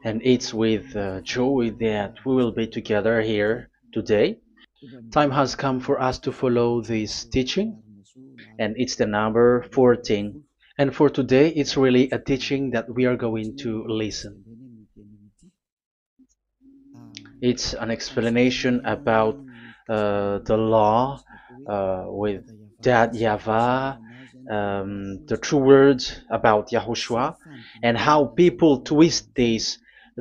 And it's with joy that we will be together here today. Time has come for us to follow this teaching, and it's the number 14. And for today, it's really a teaching that we are going to listen. It's an explanation about the law with that YAHVAH, the true words about YAHOSHUAH, and how people twist this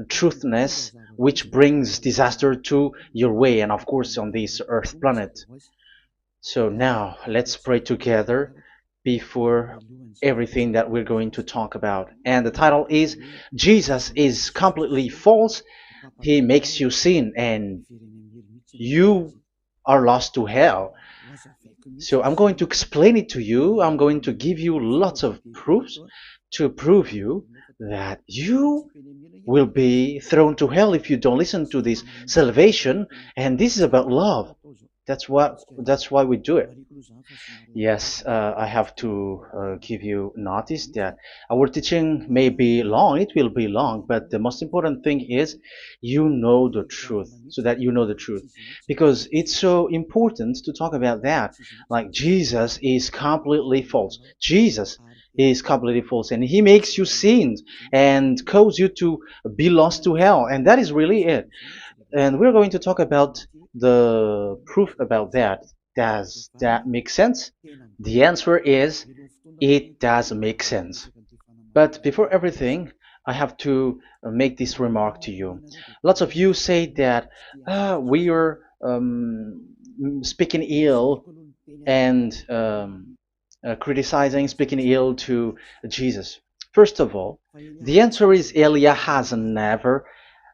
truthness which brings disaster to your way and of course on this earth planet. So now let's pray together before everything that we're going to talk about. And the title is Jesus is completely false. He makes you sin and you are lost to hell. So I'm going to explain it to you. I'm going to give you lots of proofs to prove you that you will be thrown to hell if you don't listen to this salvation. And this is about love. That's why we do it. Yes, I have to give you notice that our teaching may be long, it will be long, but the most important thing is you know the truth, so that you know the truth. Because it's so important to talk about that. Like Jesus is completely false. Jesus is completely false, and he makes you sin and cause you to be lost to hell, and that is really it. And we're going to talk about the proof about that. Does that make sense? The answer is it does make sense. But before everything, I have to make this remark to you. Lots of you say that we are speaking ill and criticizing, speaking ill to Jesus. First of all, the answer is Elia has never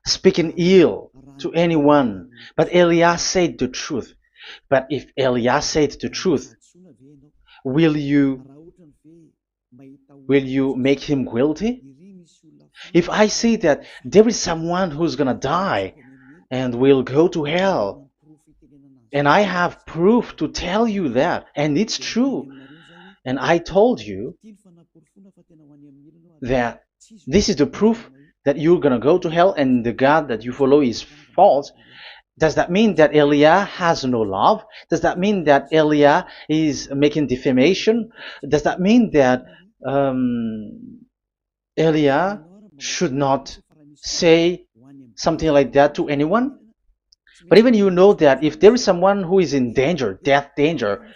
speaking ill to anyone, but Elia said the truth. But if Elia said the truth, will you make him guilty? If I say that there is someone who's gonna die and will go to hell, and I have proof to tell you that, and it's true, and I told you that this is the proof that you're gonna go to hell and the God that you follow is false, does that mean that Elia has no love? Does that mean that Elia is making defamation? Does that mean that um, Elia should not say something like that to anyone? But even you know that if there is someone who is in danger, death danger,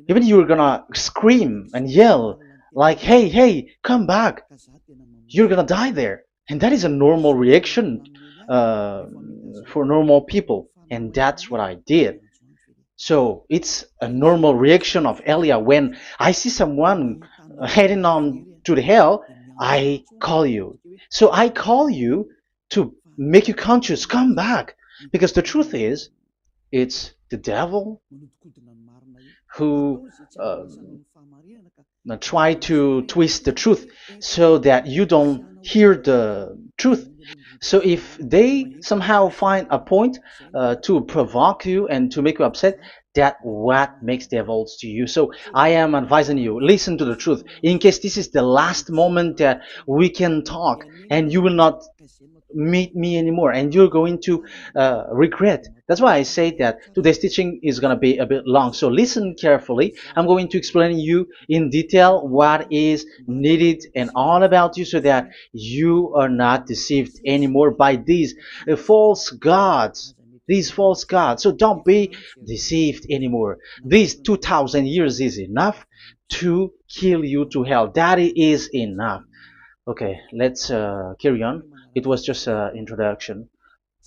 even you're gonna scream and yell like, hey, hey, come back. You're gonna die there. And that is a normal reaction uh, for normal people. And that's what I did. So it's a normal reaction of Elia. When I see someone heading on to the hell, I call you. So I call you to make you conscious, come back. Because the truth is, it's the devil who try to twist the truth so that you don't hear the truth. So if they somehow find a point to provoke you and to make you upset, that what makes devils to you. So I am advising you, listen to the truth. In case this is the last moment that we can talk and you will not meet me anymore and you're going to regret. That's why I say that today's teaching is going to be a bit long, so listen carefully. I'm going to explain you in detail what is needed and all about you so that you are not deceived anymore by false gods these false gods. So don't be deceived anymore. These 2000 years is enough to kill you to hell. That is enough. Okay, let's carry on. It was just an introduction.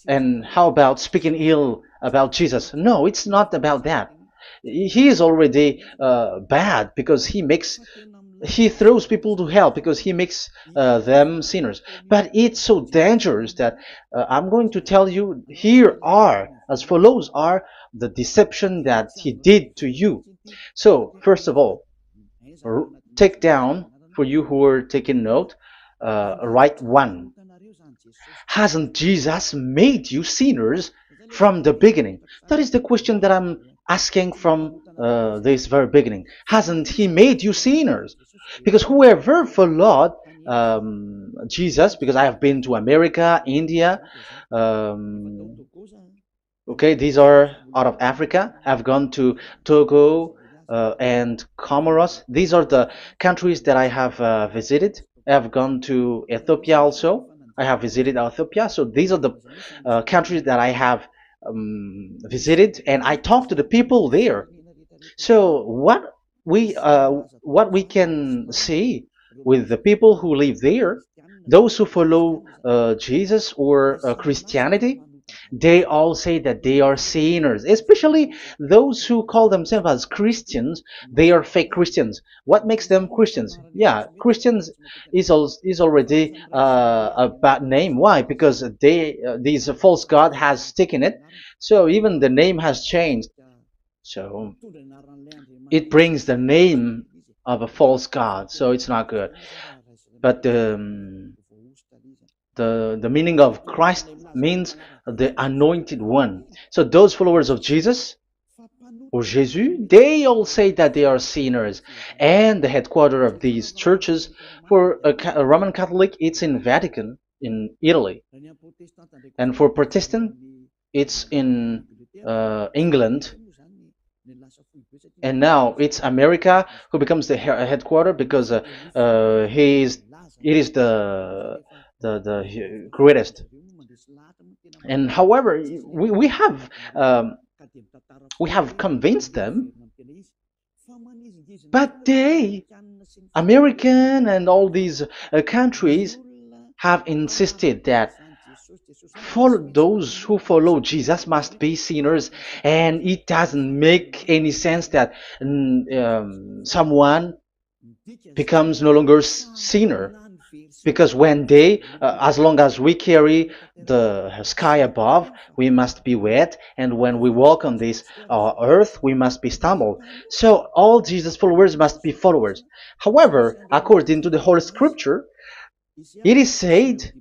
And how about speaking ill about Jesus? No, it's not about that. He is already bad because he throws people to hell because he makes them sinners. But it's so dangerous that I'm going to tell you here are as follows are the deception that he did to you. So first of all, take down for you who are taking note. Write one. Hasn't Jesus made you sinners from the beginning? That is the question that I'm asking from this very beginning. Hasn't he made you sinners? Because whoever followed Jesus, because I have been to America, India. Um, okay, these are out of Africa. I've gone to Togo and Comoros. These are the countries that I have visited. I've gone to Ethiopia also. I have visited Ethiopia. So these are the countries that I have visited, and I talked to the people there. So what we can see with the people who live there, those who follow Jesus or Christianity, they all say that they are sinners, especially those who call themselves as Christians. They are fake Christians. What makes them Christians? Yeah, Christians is already a bad name. Why? Because these false god has taken it. So even the name has changed. So it brings the name of a false god. So it's not good. But the meaning of Christ means the anointed one. So those followers of Jesus or Jesus, they all say that they are sinners. And the headquarters of these churches, for a Roman Catholic, it's in Vatican in Italy, and for Protestant, it's in England. And now it's America who becomes the headquarter because he is it is the greatest. And however, we have convinced them, but they, American and all these countries, have insisted that for those who follow Jesus must be sinners, and it doesn't make any sense that someone becomes no longer sinner, because when they, as long as we carry the sky above, we must be wet, and when we walk on this earth, we must be stumbled. So all Jesus followers must be followers. However, according to the Holy Scripture, it is said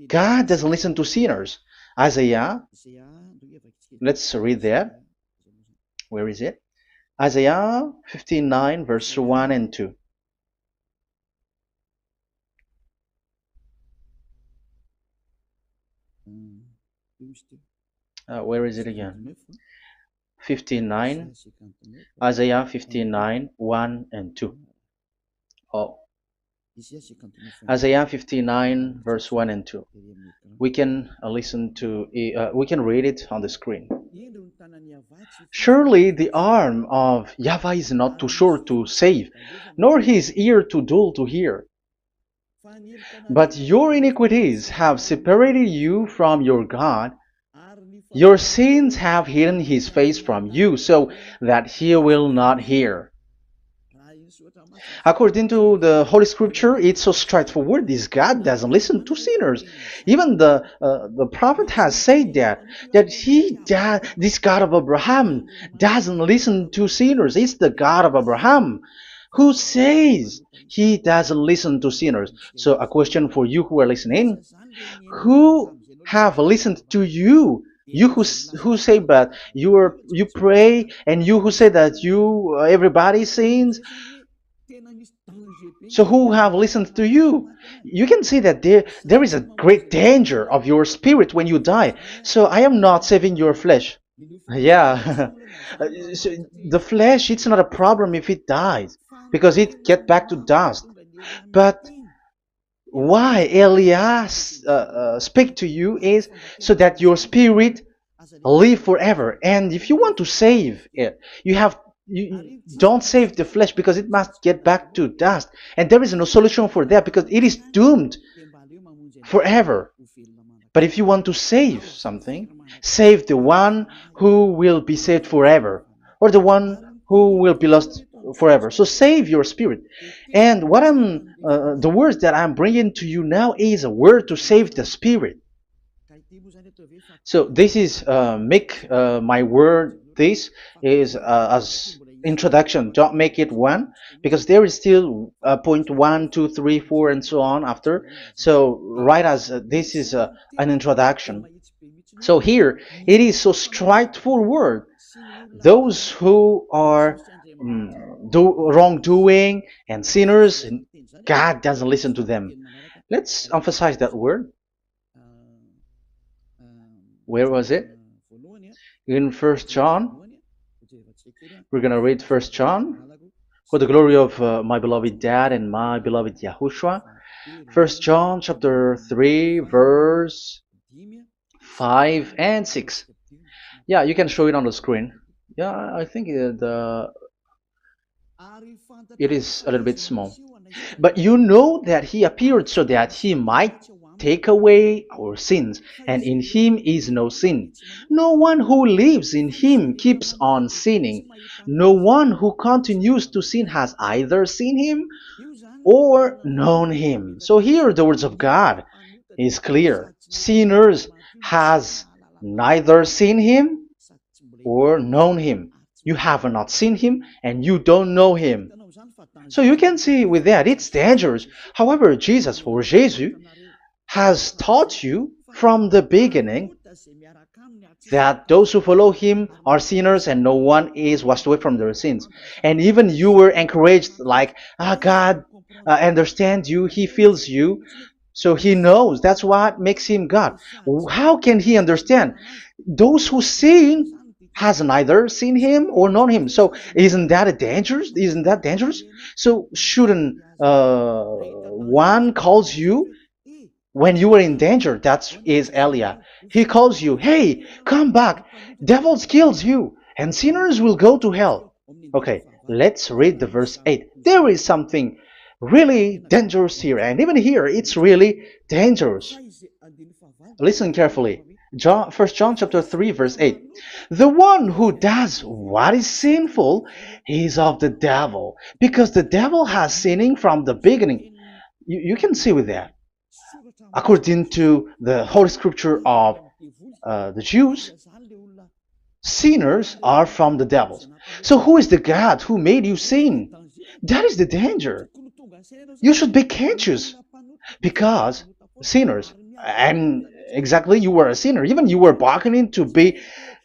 God doesn't listen to sinners. Isaiah, let's read that. Where is it? Isaiah 59, verse 1 and 2. Where is it again? 59, Isaiah 59, 1 and 2. Oh, Isaiah 59, verse 1 and 2. We can we can read it on the screen. Surely the arm of Yahweh is not too short to save, nor his ear too dull to hear. But your iniquities have separated you from your God. Your sins have hidden his face from you, so that he will not hear. According to the Holy Scripture, it's so straightforward. This God doesn't listen to sinners. Even the prophet has said this God of Abraham doesn't listen to sinners. It's the God of Abraham who says he doesn't listen to sinners. So a question for you who are listening: who have listened to you? You who say but you pray, and you who say that you everybody sins. So who have listened to you? You can see that there is a great danger of your spirit when you die. So I am not saving your flesh. Yeah. So the flesh, it's not a problem if it dies, because it get back to dust. But why Elias speak to you is so that your spirit live forever. And if you want to save it, you don't save the flesh, because it must get back to dust, and there is no solution for that because it is doomed forever. But if you want to save something, save the one who will be saved forever, or the one who will be lost forever. So save your spirit. And the words that I'm bringing to you now is a word to save the spirit. So this is make my word. This is as introduction. Don't make it one, because there is still point 1, 2, 3, 4, and so on after. So write as this is an introduction. So here it is so straightforward. Those who are wrongdoing and sinners, and God doesn't listen to them. Let's emphasize that word. Where was it? In First John. We're gonna read First John. For the glory of my beloved Dad and my beloved Yahushua. First John chapter 3 verse 5 and 6. Yeah, you can show it on the screen. Yeah, I think it is a little bit small. But you know that he appeared so that he might take away our sins, and in him is no sin. No one who lives in him keeps on sinning. No one who continues to sin has either seen him or known him. So here the words of God is clear. Sinners has neither seen him or known him. You have not seen him and you don't know him. So you can see with that it's dangerous. However, Jesus or Jesus has taught you from the beginning that those who follow him are sinners and no one is washed away from their sins. And even you were encouraged like, God understands you, he feels you, so he knows. That's what makes him God. How can he understand? Those who sin has neither seen him or known him. So isn't that a dangerous? Isn't that dangerous? So shouldn't one calls you when you were in danger? That is Elia. He calls you, hey, come back. Devils kills you, and sinners will go to hell. Okay, let's read the verse 8. There is something really dangerous here, and even here it's really dangerous. Listen carefully. First John chapter 3 verse 8. The one who does what is sinful is of the devil, because the devil has sinning from the beginning. You can see with that. According to the Holy Scripture of the Jews, sinners are from the devils. So who is the God who made you sin? That is the danger. You should be conscious, because sinners, and exactly you were a sinner, even you were bargaining to be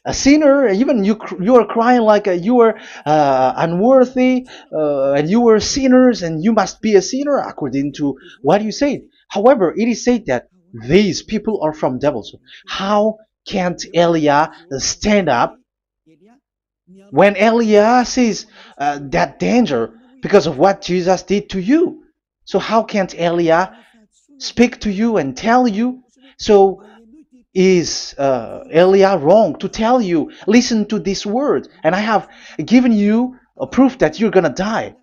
a sinner, even you are crying like you were unworthy, and you were sinners and you must be a sinner according to what you said. However, it is said that these people are from devils. How can't Elia stand up when Elia sees that danger because of what Jesus did to you? So how can't Elia speak to you and tell you? So is Elia wrong to tell you, listen to this word, and I have given you a proof that you're gonna die?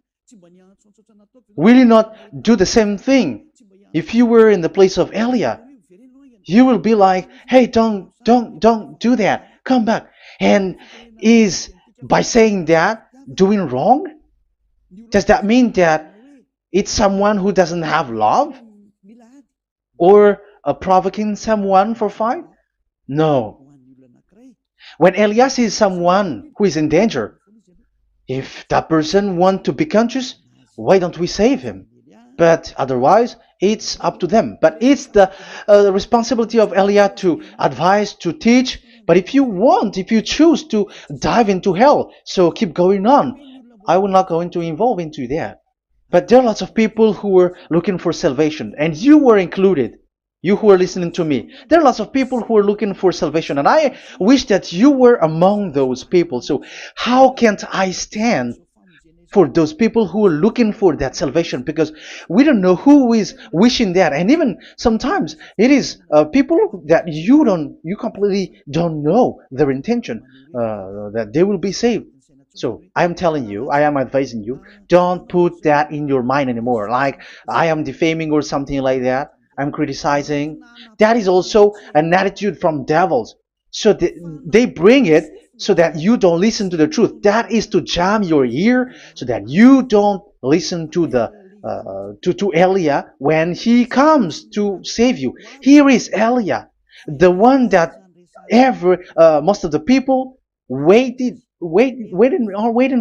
Will you not do the same thing? If you were in the place of Elia, you will be like, hey, don't do that, come back. And is by saying that doing wrong? Does that mean that it's someone who doesn't have love, or provoking someone for fight? No. When Elias sees someone who is in danger, if that person wants to be conscious, why don't we save him? But otherwise, it's up to them. But it's the responsibility of Elia to advise, to teach. But if you choose to dive into hell, so keep going on. I will not go into involve into that. But there are lots of people who were looking for salvation, and you were included. You who are listening to me, there are lots of people who are looking for salvation, and I wish that you were among those people. So how can't I stand for those people who are looking for that salvation? Because we don't know who is wishing that, and even sometimes it is people that you completely don't know their intention, that they will be saved. So I am telling you, I am advising you, don't put that in your mind anymore, like I am defaming or something like that. I'm criticizing. That is also an attitude from devils. So they bring it so that you don't listen to the truth. That is to jam your ear so that you don't listen to the to Elia when he comes to save you. Here is Elia, the one that most of the people waiting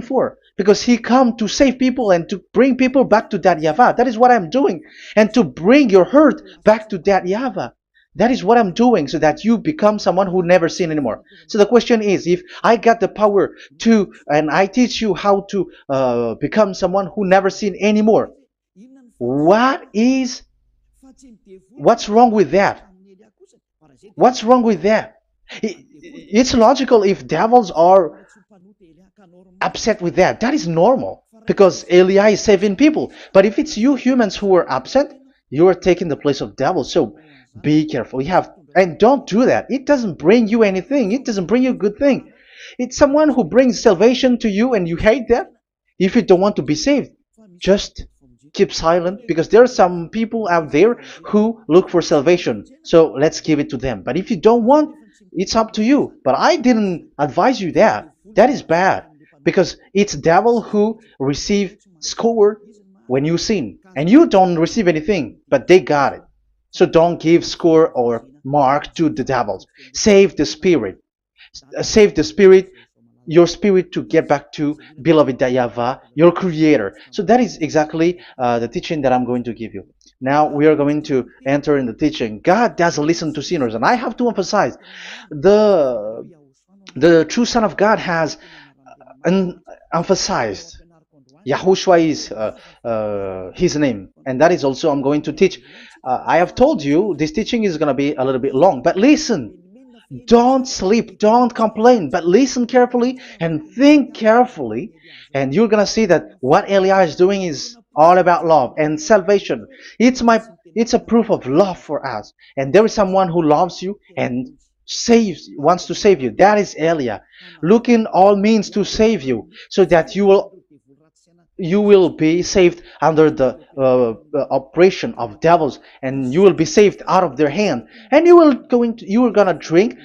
for, because he come to save people and to bring people back to that YAHVAH. That is what I'm doing, and to bring your hurt back to that YAHVAH. That is what I'm doing so that you become someone who never sin anymore. So the question is, if I got the power to, and I teach you how to become someone who never sin anymore, what is, what's wrong with that? What's wrong with that? It's logical if devils are upset with that. That is normal because Eli is saving people. But if it's you humans who are upset, you are taking the place of devils. So be careful. You have, and don't do that. It doesn't bring you anything. It doesn't bring you a good thing. It's someone who brings salvation to you and you hate that. If you don't want to be saved, just keep silent because there are some people out there who look for salvation. So let's give it to them. But if you don't want, it's up to you. But I didn't advise you that. That is bad because it's devil who receive score when you sin and you don't receive anything, but they got it. So don't give score or mark to the devils. Save the spirit. Save the spirit, your spirit, to get back to beloved Yahweh, your creator. So that is exactly the teaching that I'm going to give you. Now we are going to enter in the teaching. God doesn't listen to sinners, and I have to emphasize the true Son of God has emphasized. Yahushua is his name, and that is also I'm going to teach. I have told you this teaching is going to be a little bit long, but listen. Don't sleep, don't complain, but listen carefully and think carefully, and you're gonna see that what Eli is doing is all about love and salvation. It's a proof of love for us, and there is someone who loves you and wants to save you. That is Elia, looking all means to save you, so that you will be saved under the oppression of devils, and you will be saved out of their hand, and you are gonna drink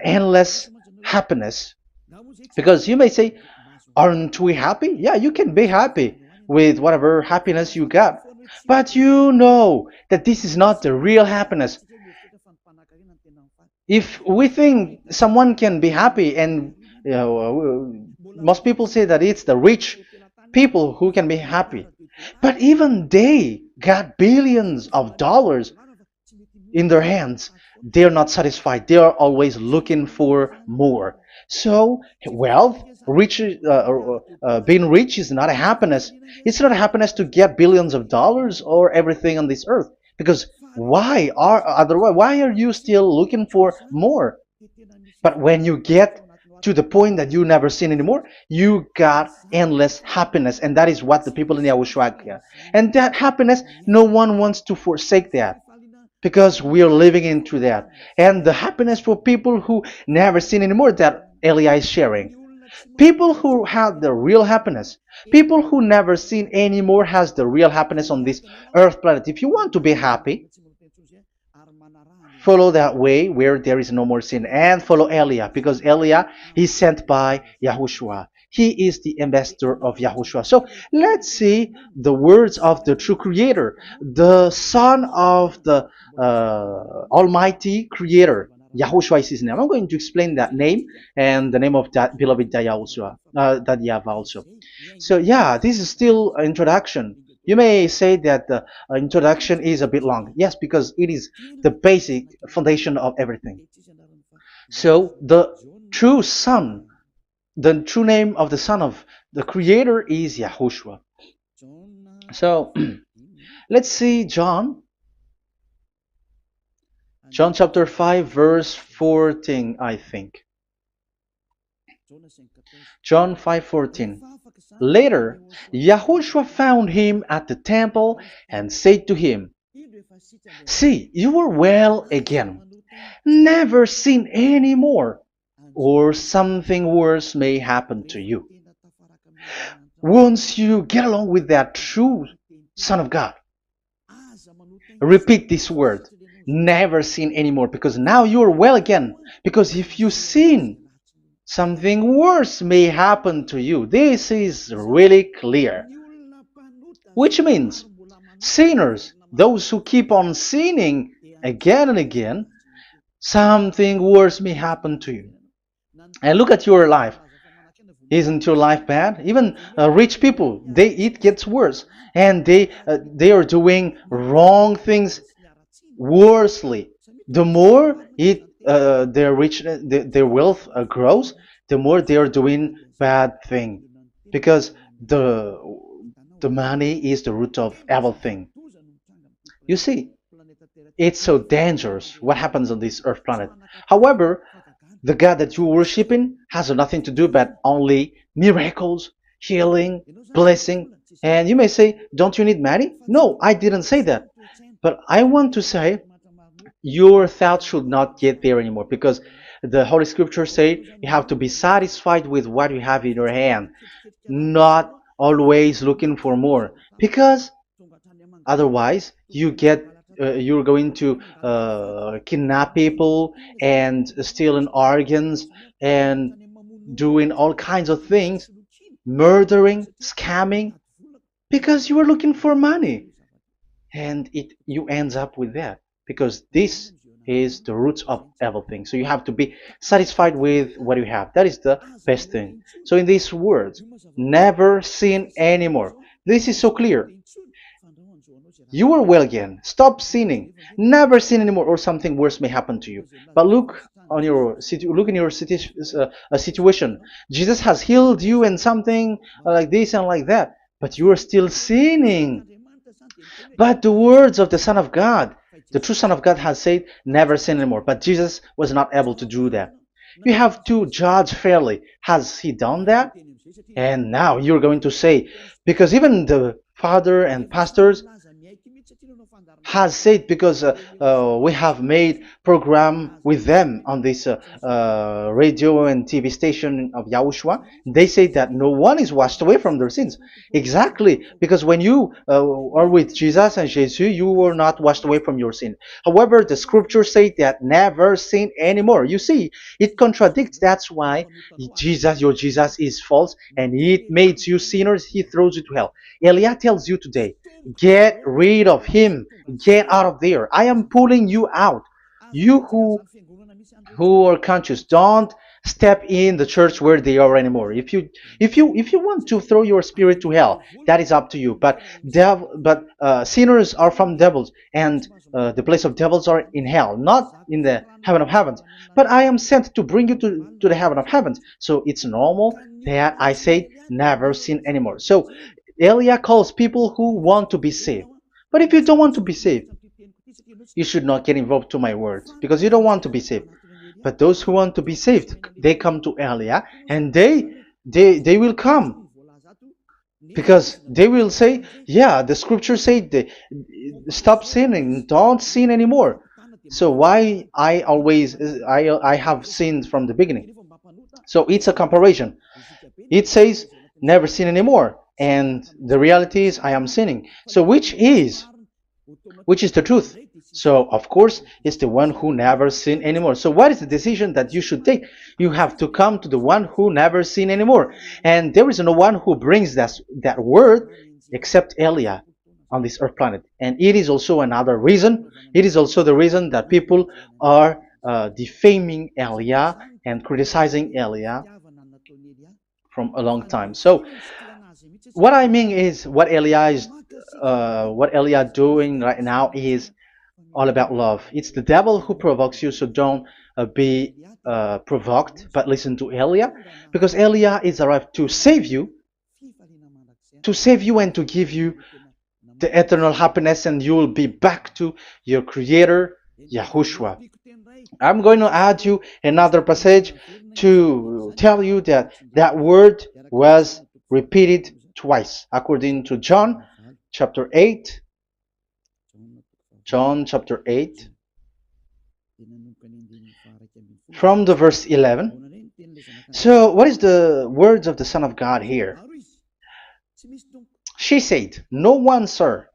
endless happiness. Because you may say, aren't we happy? Yeah, you can be happy with whatever happiness you got, but you know that this is not the real happiness. If we think someone can be happy, and most people say that it's the rich people who can be happy, but even they got billions of dollars in their hands, they're not satisfied. They are always looking for more. So wealth, being rich is not a happiness. It's not a happiness to get billions of dollars or everything on this earth. Because why are you still looking for more? But when you get to the point that you never sin anymore, you got endless happiness, and that is what the people in Yahushua get. And that happiness, no one wants to forsake that, because we are living into that. And the happiness for people who never sin anymore that Elia is sharing. People who have the real happiness, people who never sin anymore has the real happiness on this earth planet. If you want to be happy, follow that way where there is no more sin, and follow Elia, because Elia is sent by Yahushua. He is the ambassador of Yahushua. So let's see the words of the true creator, the son of the almighty creator. Yahushua is his name. I'm going to explain that name and the name of that beloved Yahushua, that Yahweh also. So yeah, this is still an introduction. You may say that the introduction is a bit long. Yes, because it is the basic foundation of everything. So the true son, the true name of the son of the creator is Yahushua. So let's see John chapter 5 verse 14, I think. John 5:14. Later, Yahushua found him at the temple and said to him, "See, you are well again. Never sin any more, or something worse may happen to you." Once you get along with that true Son of God, repeat this word. Never sin anymore, because now you are well again. Because if you sin, something worse may happen to you. This is really clear. Which means sinners, those who keep on sinning again and again, something worse may happen to you. And look at your life. Isn't your life bad? Even rich people, it gets worse, and they are doing wrong things worsely. The more their rich, their wealth grows, the more they are doing bad thing, because the the money is the root of everything. You see, it's so dangerous what happens on this earth planet. However, the God that you're worshiping has nothing to do but only miracles, healing, blessing. And you may say, don't you need money? No, I didn't say that. But I want to say your thoughts should not get there anymore, because the Holy Scriptures say you have to be satisfied with what you have in your hand, not always looking for more, because otherwise you're going to kidnap people and stealing organs and doing all kinds of things, murdering, scamming, because you are looking for money, and it you ends up with that, because this is the roots of everything. So you have to be satisfied with what you have. That is the best thing. So in these words, never sin anymore, this is so clear. You are well again. Stop sinning. Never sin anymore, or something worse may happen to you. But look in your situation. Jesus has healed you and something like this and like that, but you are still sinning. But the words of the Son of God, the true Son of God, has said, never sin anymore. But Jesus was not able to do that. You have to judge fairly. Has he done that? And now you're going to say, because even the father and pastors has said, because we have made program with them on this radio and TV station of Yahushua, they say that no one is washed away from their sins. Exactly, because when you are with Jesus and Jesus, you were not washed away from your sin. However, the scriptures say that never sin anymore. You see, it contradicts. That's why your Jesus is false, and it makes you sinners. He throws you to hell. Elia tells you today, get rid of him. Get out of there. I am pulling you out. You who are conscious, don't step in the church where they are anymore. If you want to throw your spirit to hell, that is up to you. But sinners are from devils, and the place of devils are in hell, not in the heaven of heavens. But I am sent to bring you to the heaven of heavens. So it's normal that I say never sin anymore. So Elia calls people who want to be saved. But if you don't want to be saved, you should not get involved to my words, because you don't want to be saved. But those who want to be saved, they come to Elia, and they will come, because they will say, yeah, the scriptures say stop sinning, don't sin anymore. So why I have sinned from the beginning? So it's a comparison. It says never sin anymore, and the reality is I am sinning. So which is the truth? So, of course, it's the one who never sin anymore. So, what is the decision that you should take? You have to come to the one who never sin anymore. And there is no one who brings that word except Elia on this earth planet. And it is also another reason. It is also the reason that people are defaming Elia and criticizing Elia from a long time. So, what I mean is what Elia doing right now is all about love. It's the devil who provokes you, so don't be provoked, but listen to Elia, because Elia is arrived to save you and to give you the eternal happiness, and you will be back to your Creator, Yahushua. I'm going to add you another passage to tell you that that word was repeated twice, according to chapter 8, John chapter 8, from the verse 11. So, what is the words of the Son of God here? She said, no one, sir.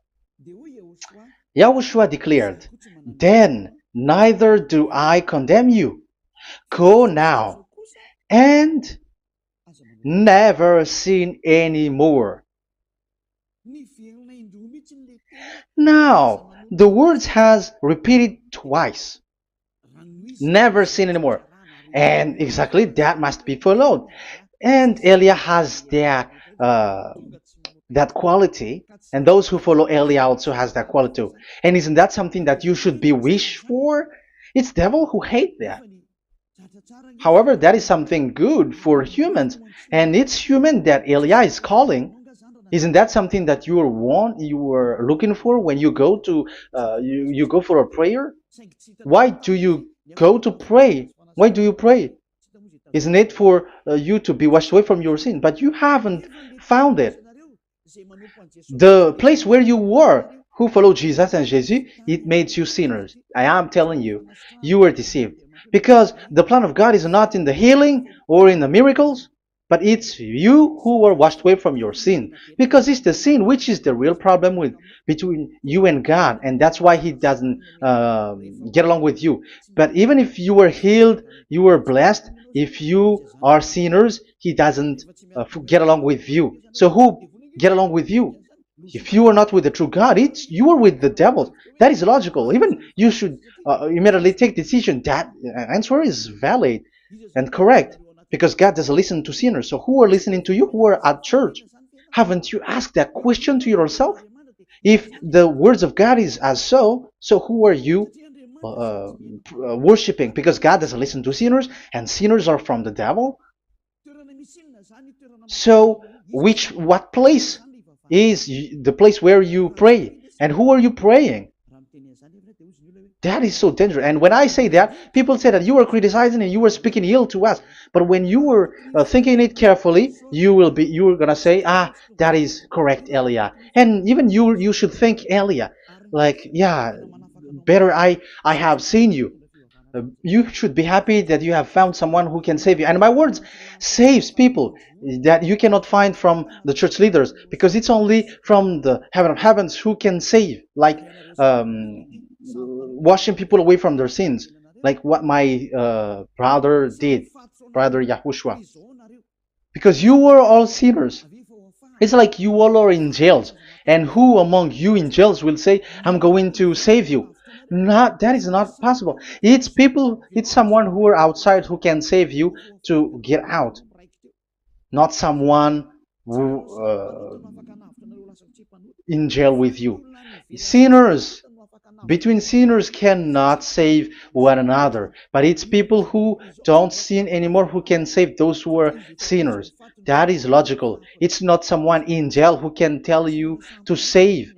Yahushua declared, then neither do I condemn you. Go now and never sin any more. Now, the words has repeated twice. Never sin anymore. And exactly that must be followed. And Elia has that quality, and those who follow Elia also has that quality too. And isn't that something that you should be wish for? It's devil who hate that. However, that is something good for humans, and it's human that Elia is calling. Isn't that something that you were looking for when you go to you go for a prayer? Why do you go to pray? Why do you pray? Isn't it for you to be washed away from your sin? But you haven't found it. The place where you were, who followed Jesus and Jesus, it made you sinners. I am telling you, you were deceived. Because the plan of God is not in the healing or in the miracles, but it's you who were washed away from your sin. Because it's the sin which is the real problem with between you and God, and that's why He doesn't get along with you. But even if you were healed, you were blessed. If you are sinners, He doesn't get along with you. So who get along with you? If you are not with the true God, it's you are with the devil. That is logical. Even you should immediately take decision. That answer is valid and correct because God doesn't listen to sinners. So who are listening to you? Who are at church? Haven't you asked that question to yourself? If the words of God is as so who are you worshiping? Because God doesn't listen to sinners, and sinners are from the devil. So, what place is the place where you pray? And who are you praying? That is so dangerous. And when I say that, people say that you are criticizing and you are speaking ill to us. But when you were thinking it carefully, you are gonna say, ah, that is correct, Elia. And even you should think, Elia, like, yeah, better I have seen you. You should be happy that you have found someone who can save you. And my words saves people that you cannot find from the church leaders because it's only from the heaven of heavens who can save, like washing people away from their sins, like what my brother did, brother Yahushua. Because you were all sinners. It's like you all are in jails. And who among you in jails will say, I'm going to save you? Not that is not possible. It's people, it's someone who are outside who can save you to get out. Not someone who in jail with you. Sinners, between sinners cannot save one another, but it's people who don't sin anymore who can save those who are sinners. That is logical. It's not someone in jail who can tell you to save.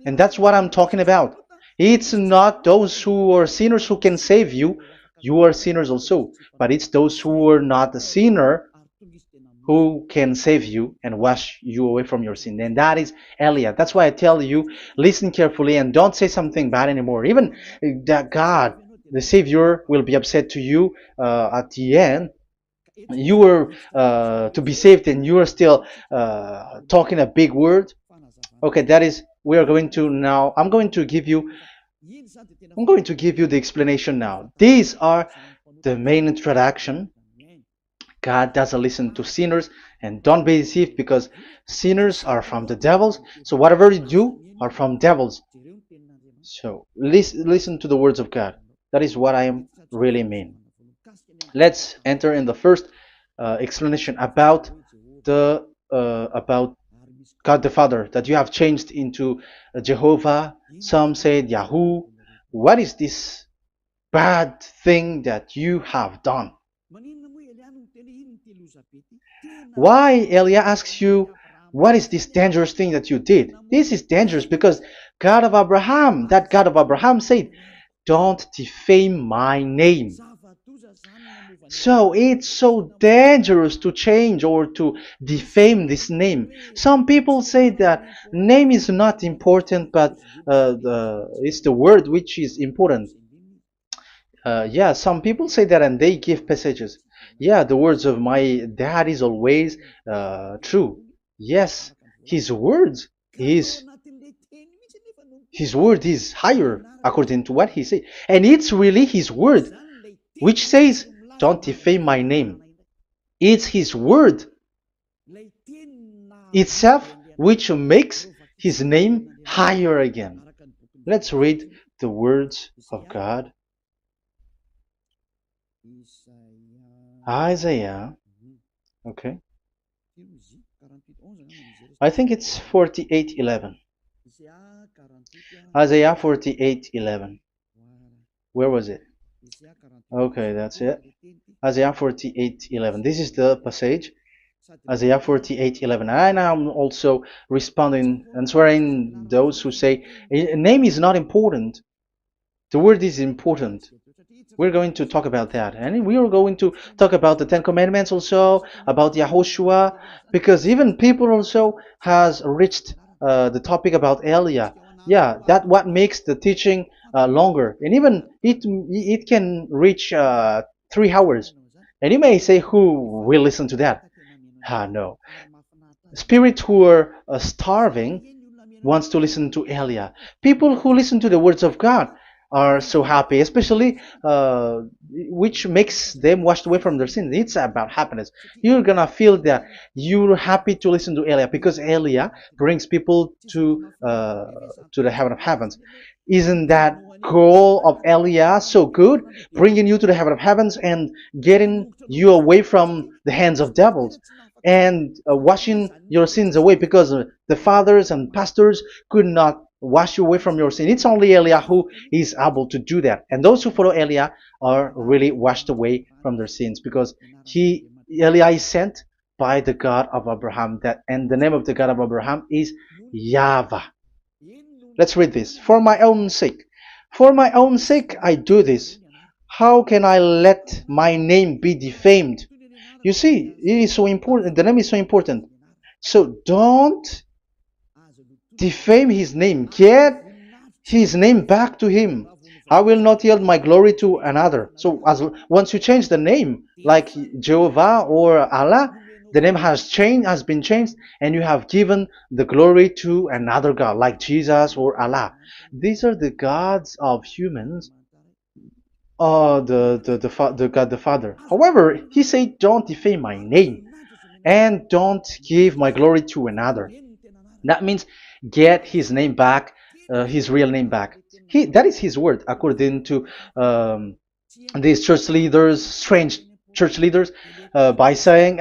And that's what I'm talking about. It's not those who are sinners who can save you. You are sinners also. But it's those who are not a sinner who can save you and wash you away from your sin. And that is Elia. That's why I tell you, listen carefully and don't say something bad anymore. Even that God, the Savior, will be upset to you at the end. You were to be saved and you are still talking a big word. Okay, that is, we are going to now, I'm going to give you the explanation now. These are the main introduction. God doesn't listen to sinners, and don't be deceived because sinners are from the devils. So whatever you do are from devils. So listen to the words of God. That is what I am really mean. Let's enter in the first explanation about about God the Father that you have changed into Jehovah. Some said Yahoo. What is this bad thing that you have done? Why Elia asks you, what is this dangerous thing that you did? This is dangerous because God of Abraham, that God of Abraham said, don't defame my name. So it's so dangerous to change or to defame this name. Some people say that name is not important, but it's the word which is important. Yeah, some people say that and they give passages. Yeah, the words of my dad is always true. Yes, his words is his word is higher according to what he said. And it's really his word which says, don't defame my name. It's his word itself which makes his name higher again. Let's read the words of God. Isaiah, okay. I think it's 48:11. Isaiah 48:11. Where was it? Okay, that's it. Isaiah 48:11. This is the passage. Isaiah 48:11. And I'm also responding, answering those who say a name is not important. The word is important. We're going to talk about that. And we are going to talk about the Ten Commandments also, about Yahushua, because even people also has reached the topic about Elia. Yeah, that what makes the teaching longer. And even it can reach 3 hours. And you may say, who will listen to that? Ah, no. Spirits who are starving wants to listen to Elia. People who listen to the words of God are so happy, especially which makes them washed away from their sins. It's about happiness. You're gonna feel that you're happy to listen to Elia because Elia brings people to the heaven of heavens. Isn't that goal of Elia so good? Bringing you to the heaven of heavens and getting you away from the hands of devils and washing your sins away because the fathers and pastors could not wash you away from your sin. It's only Elia who is able to do that. And those who follow Elia are really washed away from their sins because Elia is sent by the God of Abraham. That and the name of the God of Abraham is YAHVAH. Let's read this. For my own sake. For my own sake I do this. How can I let my name be defamed? You see, it is so important. The name is so important. So don't defame his name. Get his name back to him. I will not yield my glory to another. So as once you change the name, like Jehovah or Allah, the name has been changed, and you have given the glory to another God, like Jesus or Allah. These are the gods of humans, the God the Father. However, he said, "Don't defame my name, and don't give my glory to another." That means get his name back, his real name back. That is his word, according to these church leaders, strange church leaders, by saying,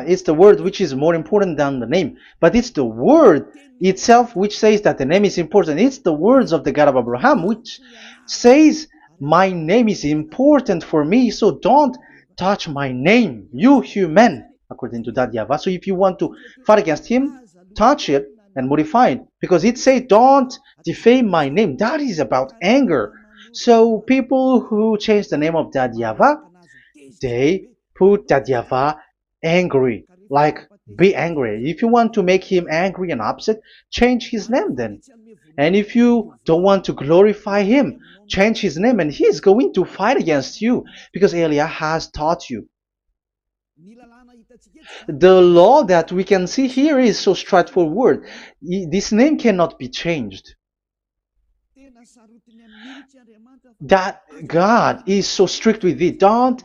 it's the word which is more important than the name. But it's the word itself which says that the name is important. It's the words of the God of Abraham which says, my name is important for me, so don't touch my name, you human, according to that YAHVAH. So if you want to fight against him, touch it and modify it, because it says don't defame my name. That is about anger. So people who change the name of that YAHVAH, they put that YAHVAH angry, like be angry. If you want to make him angry and upset, change his name then. And if you don't want to glorify him, change his name, and he's going to fight against you because Elia has taught you. The law that we can see here is so straightforward. This name cannot be changed. That God is so strict with it. Don't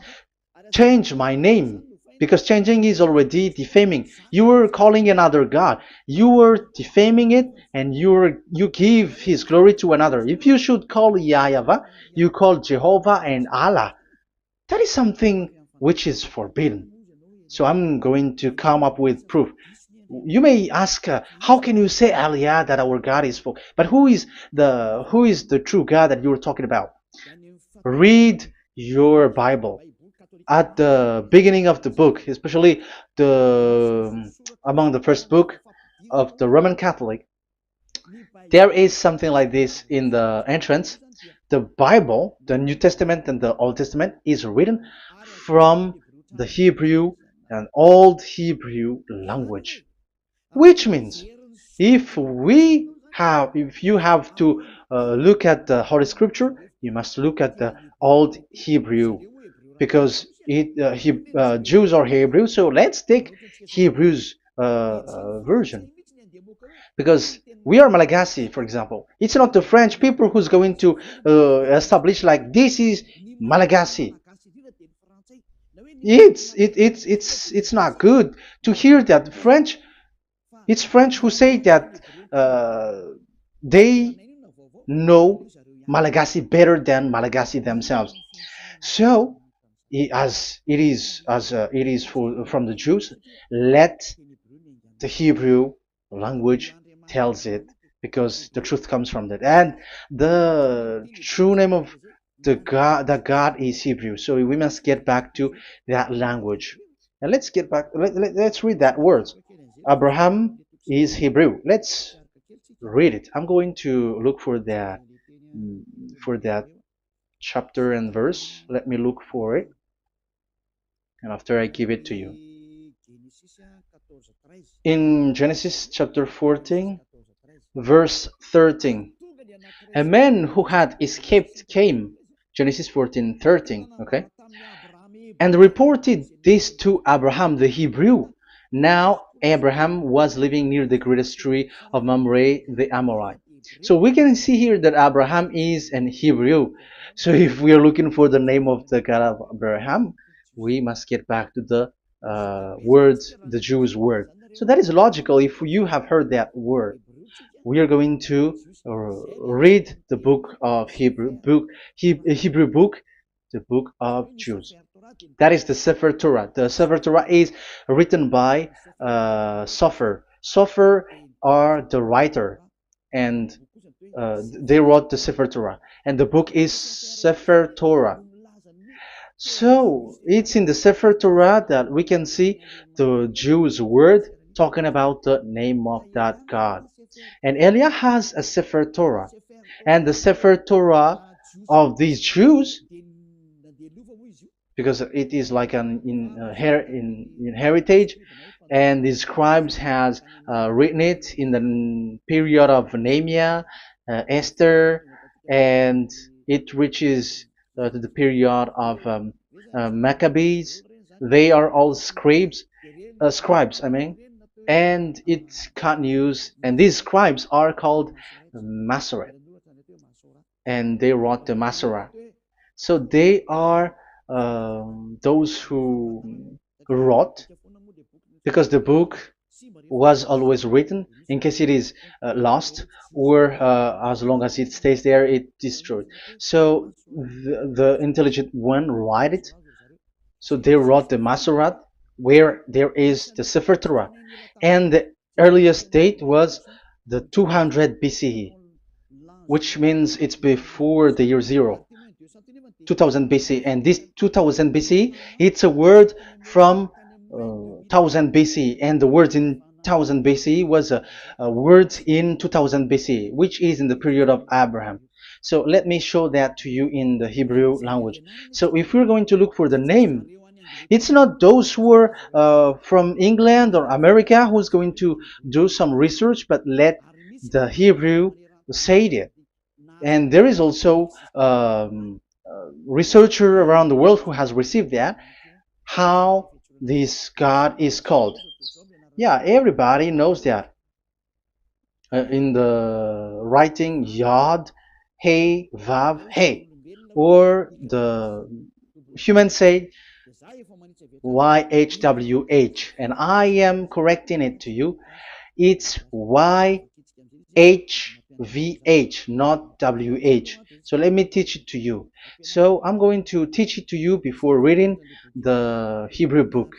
change my name, because changing is already defaming. You are calling another God. You are defaming it, and you give his glory to another. If you should call YAHVAH, you call Jehovah and Allah. That is something which is forbidden. So I'm going to come up with proof. You may ask, how can you say Aliyah that our God is for? But who is the true God that you're talking about? Read your Bible. At the beginning of the book, especially among the first book of the Roman Catholic, there is something like this in the entrance. The Bible, the New Testament and the Old Testament, is written from the Hebrew and Old Hebrew language, which means if you have to look at the Holy Scripture, you must look at the Old Hebrew, because Jews are Hebrew. So let's take Hebrew's version, because we are Malagasy, for example. It's not the French people who's going to establish like this is Malagasy. It's not good to hear that French. It's French who say that they know Malagasy better than Malagasy themselves. So, it is from the Jews, let the Hebrew language tells it, because the truth comes from that. And the true name of that God is Hebrew. So we must get back to that language. And let's get back. Let's read that words. Abraham is Hebrew. Let's read it. I'm going to look mm, for that chapter and verse. Let me look for it, and after I give it to you. In Genesis chapter 14, verse 13, a man who had escaped came, Genesis 14:13, okay, and reported this to Abraham the Hebrew. Now Abraham was living near the greatest tree of Mamre the Amorite. So we can see here that Abraham is an Hebrew. So if we are looking for the name of the God of Abraham, we must get back to the word, the Jewish word. So that is logical. If you have heard that word, we are going to read the book of Hebrew book, the book of Jews. That is the Sefer Torah. The Sefer Torah is written by Sofer. Sofer are the writer, and they wrote the Sefer Torah, and the book is Sefer Torah. So it's in the Sefer Torah that we can see the Jews' word talking about the name of that God. And Elia has a Sefer Torah, and the Sefer Torah of these Jews, because it is like an in heritage, and the scribes has written it in the period of Nehemiah, Esther, and it reaches to the period of Maccabees. They are all scribes, I mean, and it continues, and these scribes are called Masoret, and they wrote the Masorah. So they are those who wrote, because the book was always written in case it is lost, or as long as it stays there, it destroyed. So the intelligent one write it. So they wrote the Masorat, where there is the Sefer Torah, and the earliest date was the 200 BCE, which means it's before the year zero. 2000 BC, and this 2000 BC, it's a word from 1000 BC, and the word in 1000 BC was a word in 2000 BC, which is in the period of Abraham. So let me show that to you in the Hebrew language. So if we're going to look for the name, it's not those who are from England or America who's going to do some research, but let the Hebrew say it. And there is also researcher around the world who has received that, how this God is called. Yeah, everybody knows that. In the writing Yod, Hey, Vav, Hey, or the human say YHWH, and I am correcting it to you. It's YHVH, not WH. So let me teach it to you. So I'm going to teach it to you before reading the Hebrew book.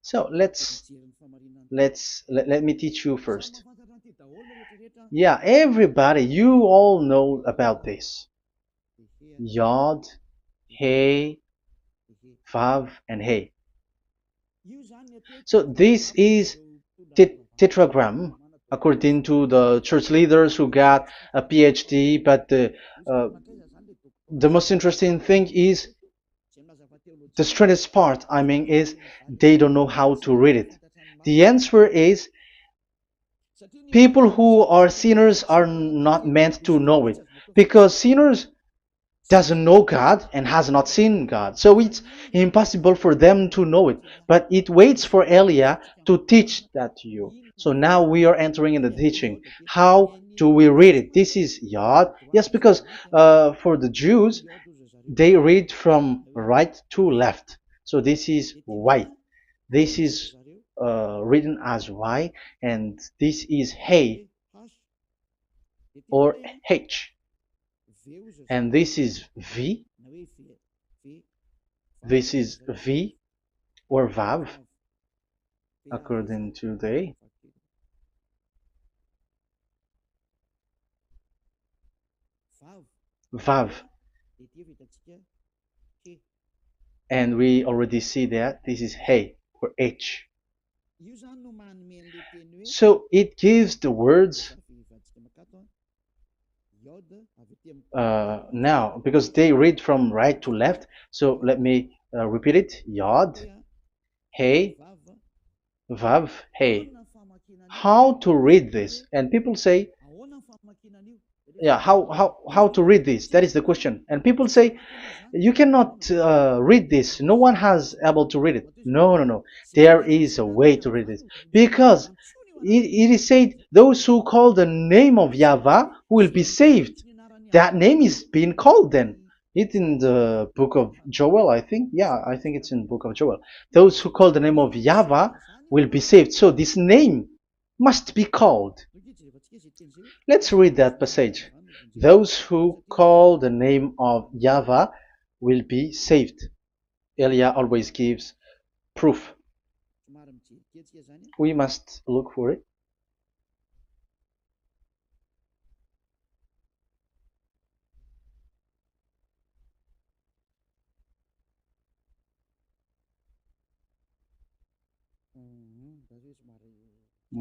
So let me teach you first. Yeah, everybody, you all know about this. Yod, Hey, Vav, and Hey. So this is tetragram, according to the church leaders who got a PhD. But the most interesting thing is, the strangest part, I mean, is they don't know how to read it. The answer is, people who are sinners are not meant to know it, because sinners doesn't know God and has not seen God. So it's impossible for them to know it. But it waits for Elia to teach that to you. So now we are entering in the teaching. How do we read it? This is Yod. Yes, because for the Jews, they read from right to left. So this is Y. This is written as Y, and this is Hey or H. And this is V. This is V or Vav, according to the Vav. And we already see that this is Hey or H. So it gives the words now because they read from right to left. So let me repeat it. Yod, Hey, Vav, Hey. How to read this? And people say, yeah, how to read this? That is the question. And people say, you cannot read this. No one has able to read it. No, no, no. There is a way to read this because it is said those who call the name of Yahweh will be saved. That name is being called then. It's in the book of Joel, I think. Yeah, I think it's in the book of Joel. Those who call the name of Yahweh will be saved. So this name must be called. Let's read that passage. Those who call the name of Yahweh will be saved. Elia always gives proof. We must look for it.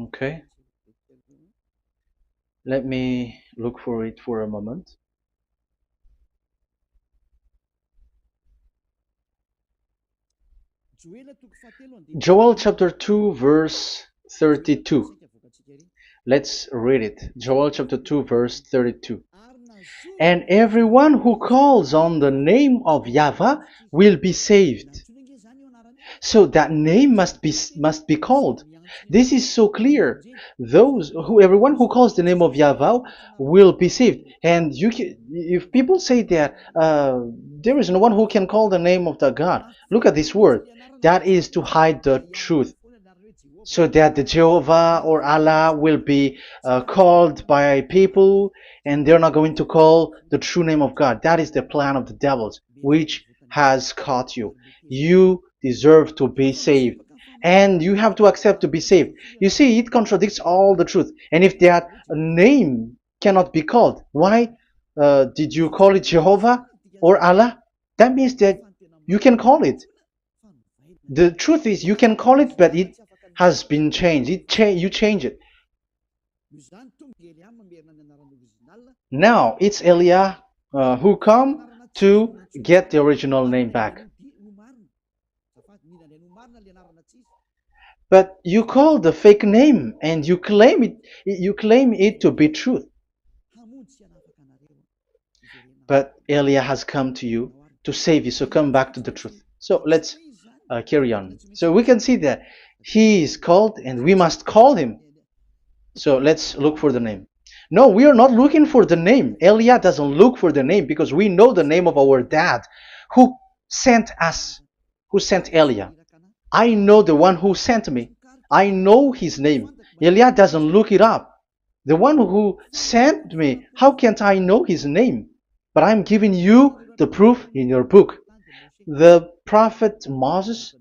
Okay. Let me look for it for a moment. Joel chapter 2 verse 32. Let's read it. Joel chapter 2 verse 32. And everyone who calls on the name of Yahweh will be saved. So that name must be called. This is so clear. Everyone who calls the name of Yahweh will be saved. And if people say that there is no one who can call the name of the God, look at this word. That is to hide the truth, so that the Jehovah or Allah will be called by people, and they're not going to call the true name of God. That is the plan of the devils, which has caught you. You deserve to be saved, and you have to accept to be saved. You see, it contradicts all the truth. And if that name cannot be called, why did you call it Jehovah or Allah? That means that you can call it. The truth is, you can call it, but it has been changed. You change it. Now it's Elia who come to get the original name back. But you call the fake name and you claim it to be truth. But Elia has come to you to save you, so come back to the truth. So let's carry on. So we can see that he is called and we must call him. So let's look for the name. No, we are not looking for the name. Elia doesn't look for the name because we know the name of our dad who sent us, who sent Elia. I know the one who sent me. I know his name. Elia doesn't look it up. The one who sent me, how can't I know his name? But I'm giving you the proof in your book. The prophet Moshe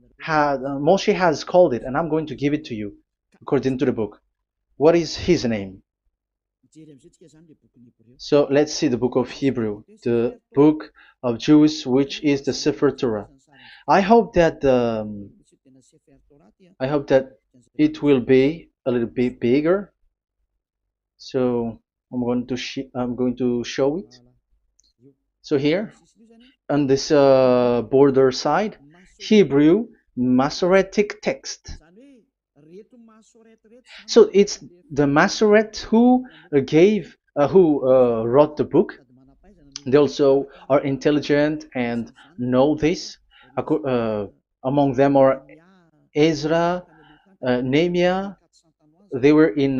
has called it, and I'm going to give it to you according to the book. What is his name? So let's see the book of Hebrew, the book of Jews, which is the Sefer Torah. I hope that it will be a little bit bigger. So I'm going to show it. So here on this border side, Hebrew Masoretic text. So it's the Masoret who wrote the book. They also are intelligent and know this. Among them are Ezra, Nehemiah. They were in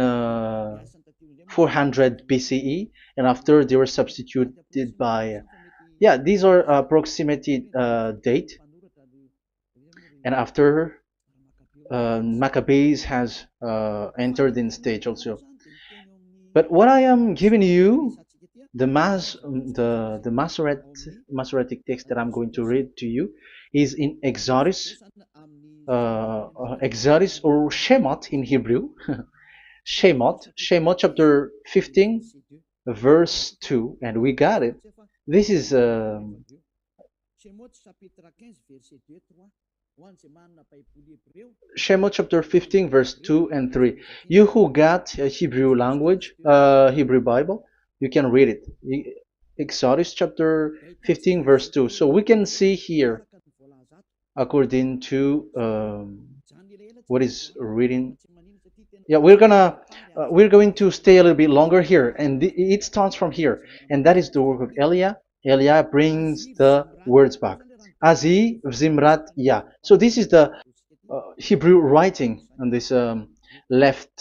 400 BCE, and after they were substituted by, these are approximated date. And after Maccabees has entered in stage also. But what I am giving you, the Masoretic text that I'm going to read to you is in Exodus or Shemot in Hebrew. Shemot chapter 15 verse 2, and we got it. This is Shemot chapter 15, verse 2 and 3. You who got a Hebrew language, Hebrew Bible, you can read it. Exodus chapter 15, verse 2. So we can see here, according to what is reading. Yeah, we're going to stay a little bit longer here, and it starts from here, and that is the work of Eliah. Eliah brings the words back. Azi Zimrat Ya. So this is the Hebrew writing on this left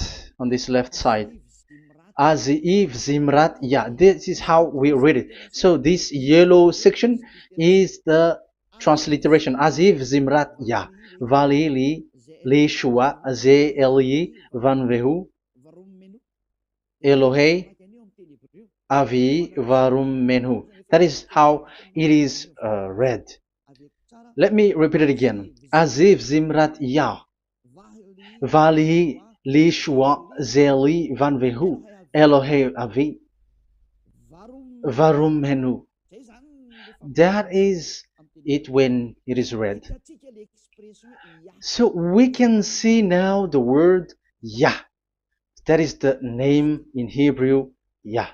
side. Aziv Zimrat Ya. This is how we read it. So this yellow section is the transliteration. Aziv Zimrat Ya. Vali li shua ze eli van vehu Elohei avi varum menhu. That is how it is read. Let me repeat it again. Aziv Zimrat Ya. Vali li shua ze eli van vehu Elohei avi varum menhu. That is it when it is read. So we can see now the word Yah. That is the name in Hebrew, Yah.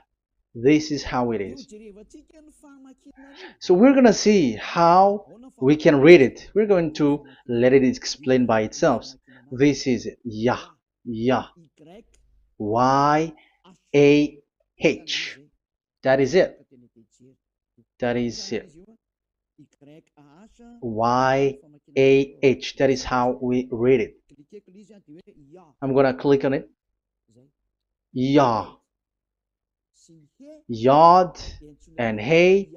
This is how it is. So we're going to see how we can read it. We're going to let it explain by itself. This is it. Yah. Yah. Y-A-H. That is it. That is it. Y-A-H. That is how we read it. I'm going to click on it. Yah. Yod and Hey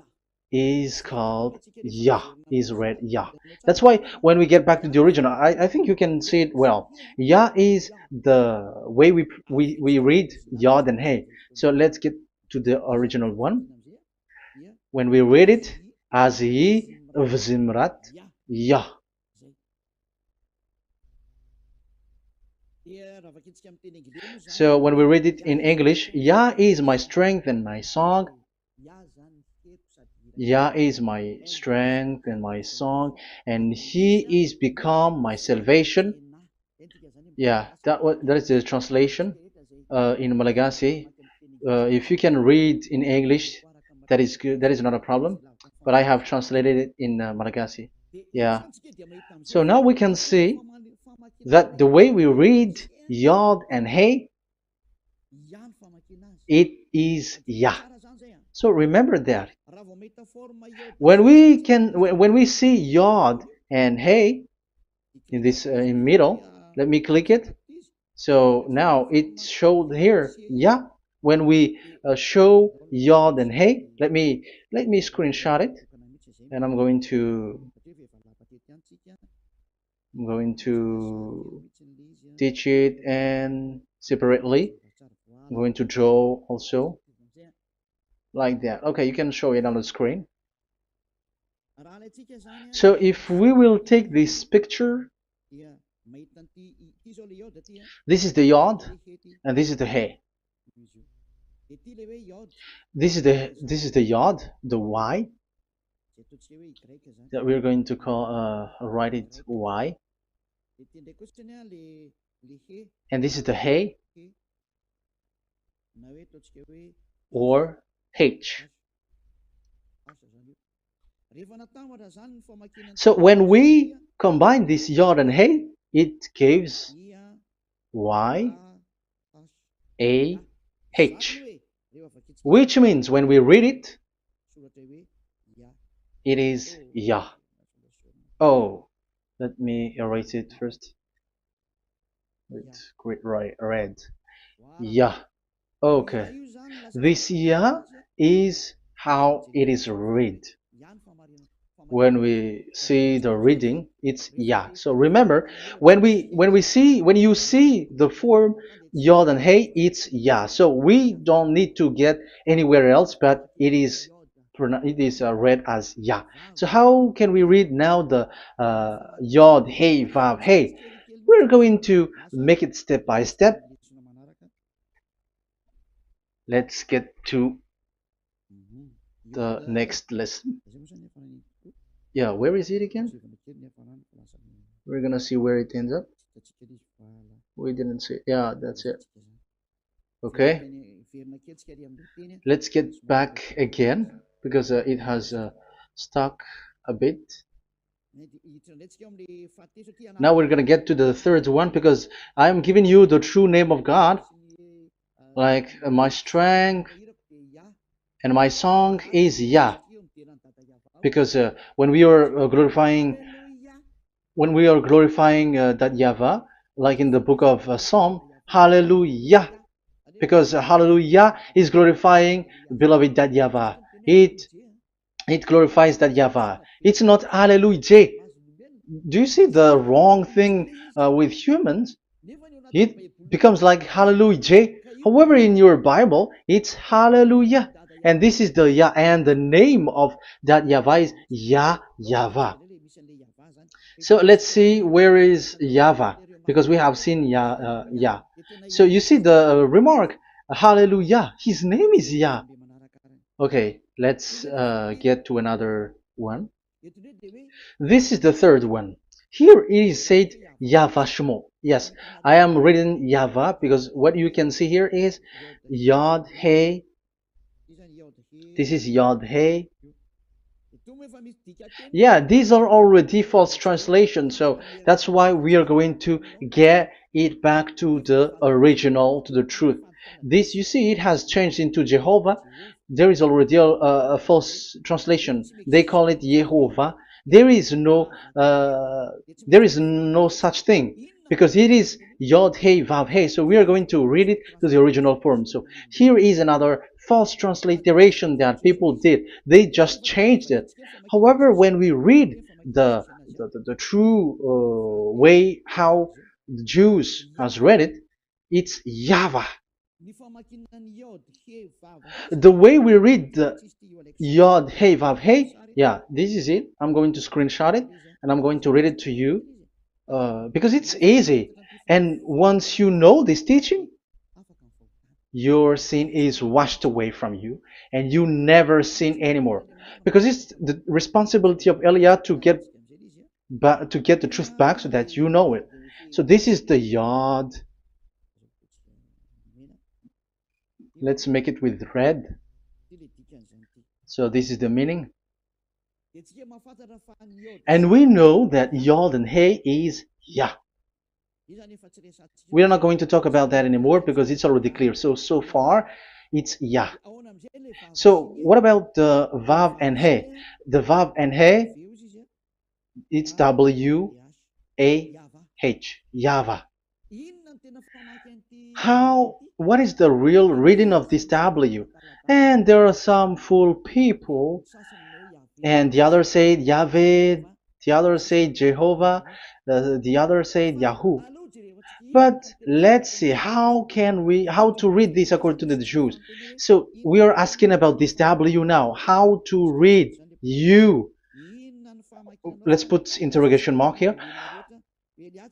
is called Yah, is read Yah. That's why when we get back to the original, I think you can see it well. Yah is the way we read Yod and Hey. So let's get to the original one. When we read it, Azi Vzimrat Yah. So when we read it in English, Yah is my strength and my song. Yah is my strength and my song, and He is become my salvation. Yeah, that is the translation in Malagasy. If you can read in English, that is good. That is not a problem. But I have translated it in Malagasy. Yeah. So now we can see that the way we read Yod and Hey, it is Yah. So remember that. When we see Yod and Hey in this in middle, let me click it. So now it showed here Yah. When we show Yod and Hey, let me screenshot it, and I'm going to teach it and separately. I'm going to draw also like that. Okay, you can show it on the screen. So if we will take this picture, this is the Yod and this is the Hey. This is the Yod, the Y, that we're going to call write it Y. And this is the Hey or H. So when we combine this Yod and Hey, it gives Y A H, which means when we read it, it is Yah. Oh, let me erase it first with great red. Yah. Okay. This Yah is how it is read. When we see the reading, it's Yah. So remember, when you see the form Yod and Hey, it's Yah. So we don't need to get anywhere else, but it is read as Yah. So how can we read now the Yod, Hey, Vav, Hey? We're going to make it step by step. Let's get to the next lesson. Yeah, where is it again? We're gonna see where it ends up. We didn't see. Yeah, that's it. Okay, let's get back again because it has stuck a bit. Now we're gonna get to the third one because I'm giving you the true name of God, like my strength and my song is Yah. Because when we are glorifying that Yahvah, like in the book of Psalm, Hallelujah, because Hallelujah is glorifying beloved that Yahvah. It glorifies that Yahvah. It's not Hallelujah. Do you see the wrong thing with humans? It becomes like Hallelujah. However, in your Bible, it's Hallelujah. And this is the Yah, and the name of that Yahvah is Yahvah. So let's see where is Yahvah, because we have seen Yah. So you see the remark, Hallelujah. His name is Yah. Okay, let's get to another one. This is the third one. Here it is said YAHVAH. Yes, I am reading Yahvah because what you can see here is Yod Hey. This is Yod Hey. Yeah, these are already false translations, so that's why we are going to get it back to the original, to the truth. This, you see, it has changed into Jehovah. There is already a false translation. They call it Yehovah. There is no, there is no such thing because it is Yod Hey Vav Hey. So we are going to read it to the original form. So here is another false transliteration that people did. They just changed it. However, when we read the true way how the Jews has read it, it's Yahvah. The way we read the Yod Hey Vav Hey, yeah, this is it. I'm going to screenshot it and I'm going to read it to you because it's easy. And once you know this teaching, your sin is washed away from you and you never sin anymore. Because it's the responsibility of Eliah to get the truth back so that you know it. So this is the Yod. Let's make it with red. So this is the meaning. And we know that Yod and Hey is Yah. We are not going to talk about that anymore because it's already clear. So far, it's Yah. So what about the Vav and He? The Vav and He, it's W-A-H, Yahvah. What is the real reading of this W? And there are some fool people, and the others say Yahweh, the others say Jehovah, the others say Yahoo. But let's see how to read this according to the Jews. So we are asking about this W now. How to read you? Let's put interrogation mark here.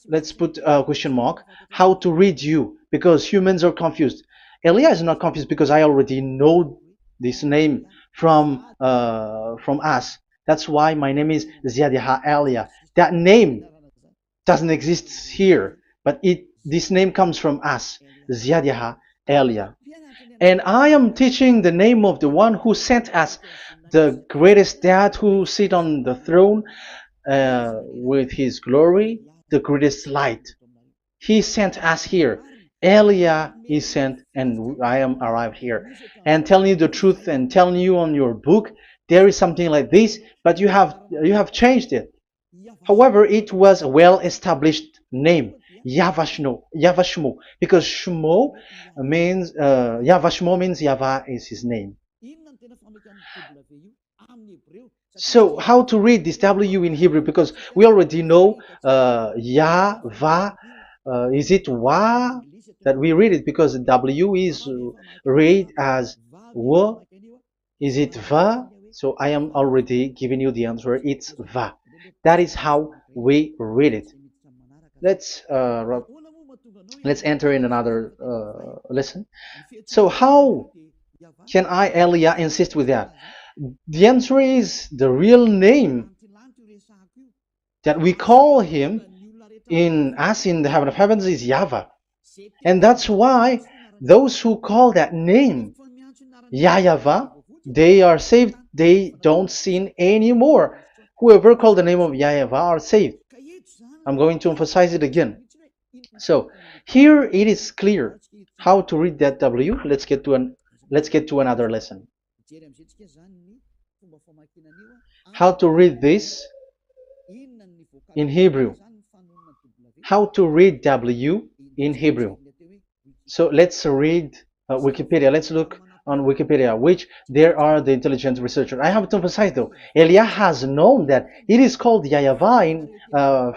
Let's put a question mark. How to read you? Because humans are confused. Elia is not confused because I already know this name from us. That's why my name is Ziadiha Elia. That name doesn't exist here, but this name comes from us, Ziadiha Elia. And I am teaching the name of the one who sent us, the greatest dad who sit on the throne with his glory, the greatest light. He sent us here. Elia is sent, and I am arrived here. And telling you the truth and telling you on your book, there is something like this, but you have changed it. However, it was a well-established name, YAHVAH, because Shmo means YAHVAH means Yahvah is his name. So how to read this W in Hebrew? Because we already know Yahvah. Is it Wa that we read it? Because W is read as W. Is it Va? So I am already giving you the answer. It's Va. That is how we read it. Let's enter in another lesson. So how can I, Elia, insist with that? The answer is the real name that we call him in as in the heaven of heavens is YAHVAH. And that's why those who call that name YAHVAH, they are saved. They don't sin anymore. Whoever called the name of YAHVAH are saved. I'm going to emphasize it again. So here it is clear how to read that W. Let's get to another lesson. How to read this in Hebrew. How to read W in Hebrew. So let's read Wikipedia. Let's look on Wikipedia, which there are the intelligent researchers. I have to emphasize though, Elia has known that it is called YAHVAH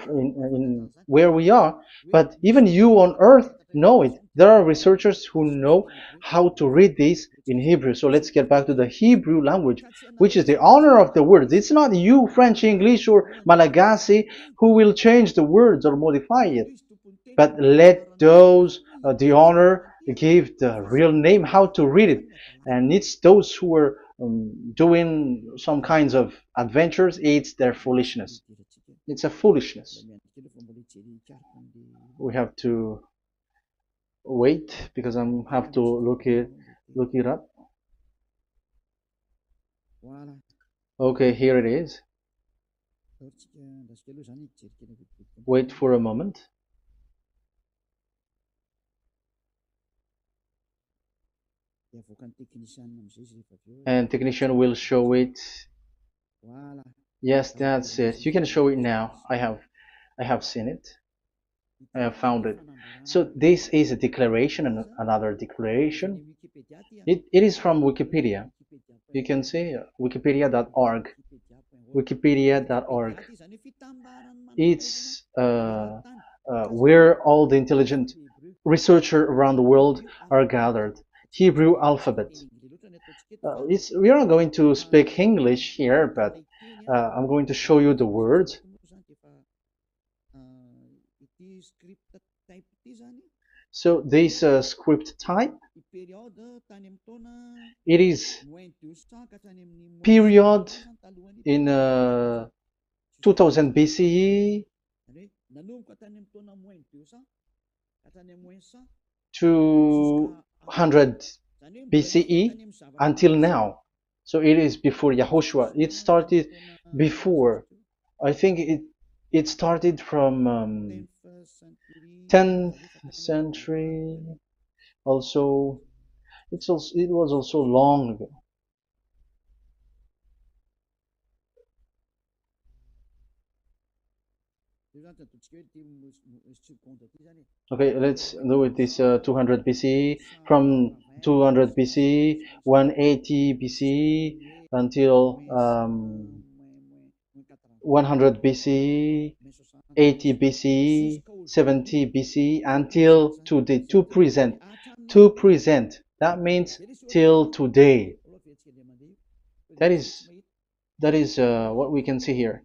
in where we are, but even you on earth know it. There are researchers who know how to read this in Hebrew. So let's get back to the Hebrew language, which is the honor of the words. It's not you, French, English, or Malagasy, who will change the words or modify it. But let those the honor give the real name, how to read it. And it's those who are doing some kinds of adventures, it's their foolishness. It's a foolishness. We have to wait because I have to look it up. Okay, here it is. Wait for a moment. And technician will show it. Yes, that's it. You can show it now. I have seen it. I have found it. So this is a declaration and another declaration. It is from Wikipedia. You can see wikipedia.org. Wikipedia.org. It's where all the intelligent researchers around the world are gathered. Hebrew alphabet. We are not going to speak English here, but I'm going to show you the words. So this script type, it is period in 2000 BCE to 100 BCE until now. So it is before Yahushua. It started before. I think it started from 10th century. Also, it was also long ago. Okay, let's do it this 200 BCE, from 200 BCE, 180 BCE until 100 BCE, 80 BCE, 70 BCE until today, to present. That means till today. That is what we can see here.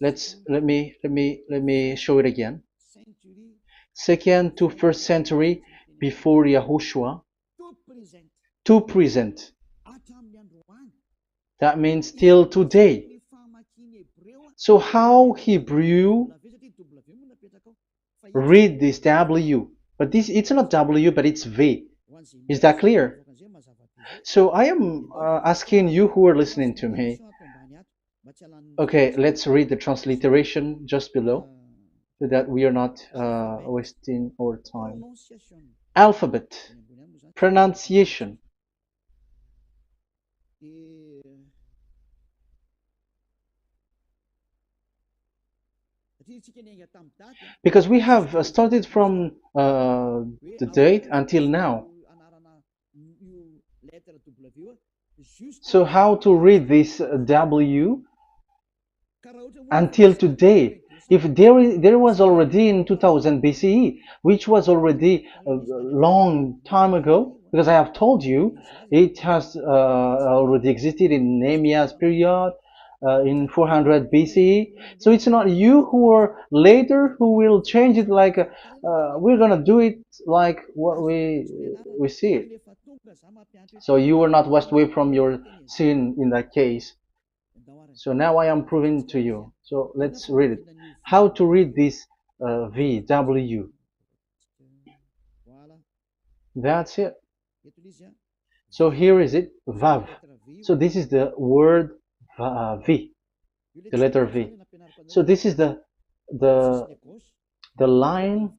Let me show it again. Second to first century before Yahushua, to present. That means till today. So how Hebrew read this W? But it's not W, but it's V. Is that clear? So I am asking you who are listening to me. Okay, let's read the transliteration just below, so that we are not wasting our time. Alphabet, pronunciation. Because we have started from the date until now. So how to read this W until today? If there was already in 2000 BCE, which was already a long time ago, because I have told you it has already existed in Nehemiah's period, in 400 BCE. So it's not you who are later who will change it, like we're gonna do it like what we see it. So you were not washed away from your sin in that case. So now I am proving to you. So let's read it. How to read this V, W. That's it. So here is it, Vav. So this is the word V, the letter V. So this is the the line,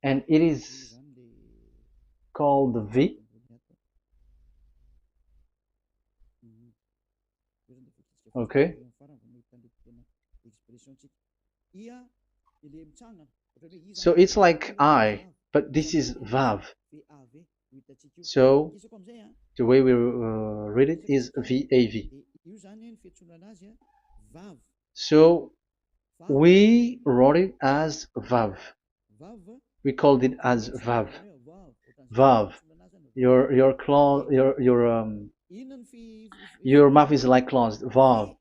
and it is called the V. Okay. So it's like I, but this is Vav. So the way we read it is VAV. So we wrote it as Vav. We called it as Vav. Vav. Your claw, your mouth is like closed. Vav.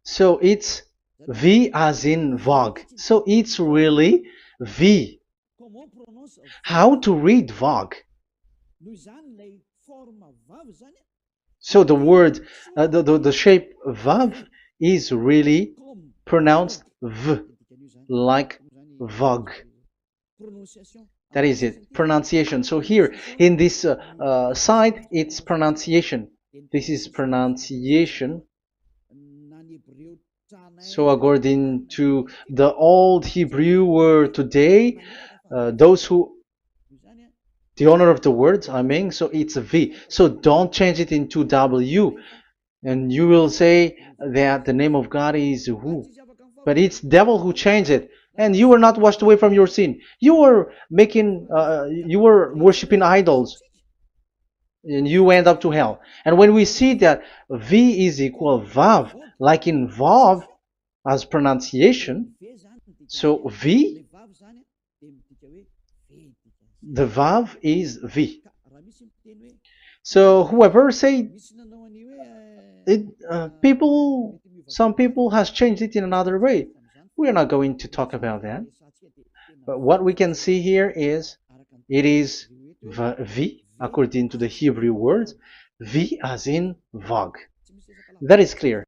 So it's V as in Vogue. So it's really V. How to read Vogue? So the word, the shape Vav is really pronounced V, like Vogue. That is it, pronunciation. So here in this side, it's pronunciation. This is pronunciation. So according to the old Hebrew word today, those who, the owner of the words, I mean, so it's a V. So don't change it into W. And you will say that the name of God is who? But it's devil who changed it. And you were not washed away from your sin. You were you were worshiping idols. And you end up to hell. And when we see that V is equal Vav, like in Vav as pronunciation, so V, the Vav is V. So whoever say it, some people has changed it in another way. We are not going to talk about that. But what we can see here is it is V according to the Hebrew words, V as in Vogue. That is clear.